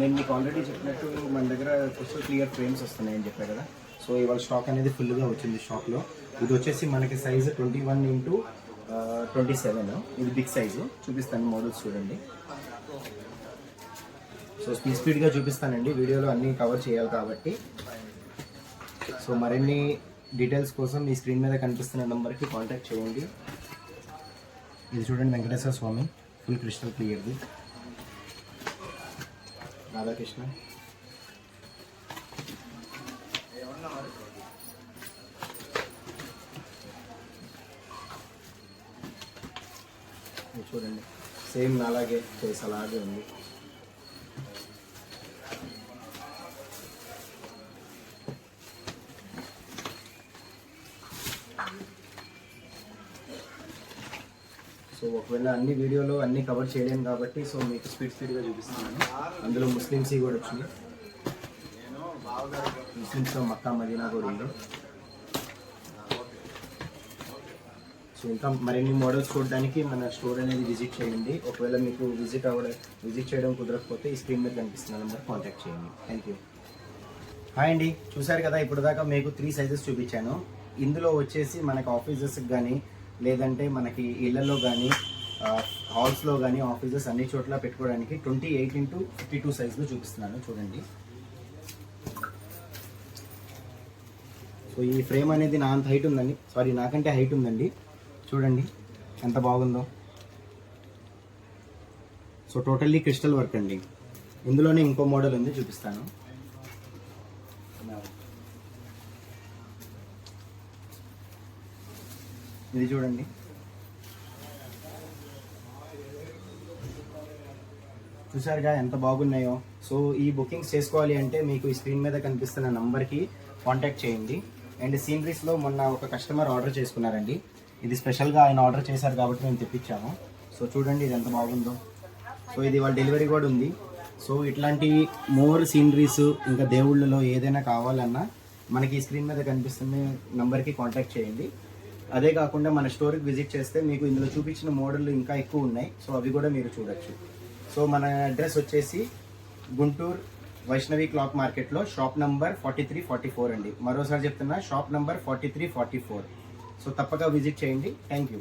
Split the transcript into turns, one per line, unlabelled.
నేను మీకు ఆల్రెడీ చెప్పినట్టు మన దగ్గర క్రిస్టల్ క్లియర్ ఫ్రేమ్స్ వస్తున్నాయని చెప్పా కదా. సో ఇవాళ స్టాక్ అనేది ఫుల్గా వచ్చింది స్టాక్లో. ఇది వచ్చేసి మనకి సైజు 21x27. ఇది బిగ్ సైజు. చూపిస్తాను మోడల్స్ చూడండి. సో స్పీడ్గా చూపిస్తానండి, వీడియోలో అన్నీ కవర్ చేయాలి కాబట్టి. సో మరిన్ని డీటెయిల్స్ కోసం మీ స్క్రీన్ మీద కనిపిస్తున్న నెంబర్కి కాంటాక్ట్ చేయండి. ఇది చూడండి, వెంకటేశ్వర స్వామి ఫుల్ క్రిస్టల్ క్లియర్ది. రాధాకృష్ణ. చూడండి, సేమ్ అలాగే ఫేస్ అలాగే ఉంది. సో ఒకవేళ అన్ని వీడియోలో అన్నీ కవర్ చేయలేను కాబట్టి సో మీకు స్పీడ్గా చూపిస్తున్నాను. అందులో ముస్లిమ్స్ కూడా వచ్చింది. ముస్లిమ్స్లో మక్కా మదీనా కూడా ఉంది. సో ఇంకా మరిన్ని మోడల్స్ చూడడానికి మన స్టోర్ అనేది విజిట్ చేయండి. ఒకవేళ మీకు విజిట్ చేయడం కుదరకపోతే ఈ స్క్రీన్ మీద కనిపిస్తున్న నెంబర్ కాంటాక్ట్ చేయండి. Thank you. హాయ్ అండి, చూసారు కదా ఇప్పుడు దాకా మీకు 3 సైజెస్ చూపించాను. ఇందులో వచ్చేసి మనకి ఆఫీసెస్కి కానీ లేదంటే మనకి ఇళ్లలో కానీ హాల్స్లో కానీ ఆఫీసెస్ అన్ని చోట్ల పెట్టుకోవడానికి 28x52 సైజులో చూపిస్తున్నాను. చూడండి, సో ఈ ఫ్రేమ్ అనేది నా అంత హైట్ ఉందండి, సారీ నాకంటే హైట్ ఉందండి. చూడండి ఎంత బాగుందో. సో టోటల్లీ క్రిస్టల్ వర్క్ అండి. ఇందులోనే ఇంకో మోడల్ ఉంది, చూపిస్తాను. ఇది చూడండి, చూసారుగా ఎంత బాగున్నాయో. సో ఈ బుకింగ్స్ చేసుకోవాలి అంటే మీకు ఈ స్క్రీన్ మీద కనిపిస్తున్న నంబర్కి కాంటాక్ట్ చేయండి. అండ్ సీనరీస్లో మొన్న ఒక కస్టమర్ ఆర్డర్ చేసుకున్నారండి. ఇది స్పెషల్గా ఆయన ఆర్డర్ చేశారు కాబట్టి మేము తెప్పించాము. సో చూడండి ఇది ఎంత బాగుందో. సో ఇది వాళ్ళ డెలివరీ కూడా ఉంది. సో ఇట్లాంటి మోర్ సీనరీస్ ఇంకా దేవుళ్ళలో ఏదైనా కావాలన్నా మనకి ఈ స్క్రీన్ మీద కనిపిస్తున్న నంబర్కి కాంటాక్ట్ చేయండి. అదే కాకుండా మన స్టోర్కి విజిట్ చేస్తే మీకు ఇందులో చూపించిన మోడళ్ళు ఇంకా ఎక్కువ ఉన్నాయి. సో అవి కూడా మీరు చూడొచ్చు. సో మన అడ్రస్ వచ్చేసి గుంటూరు వైష్ణవి క్లాత్ మార్కెట్లో షాప్ నంబర్ 4344 అండి. మరోసారి చెప్తున్నా, షాప్ నంబర్ 4344. సో తప్పక విజిట్ చేయండి. Thank you.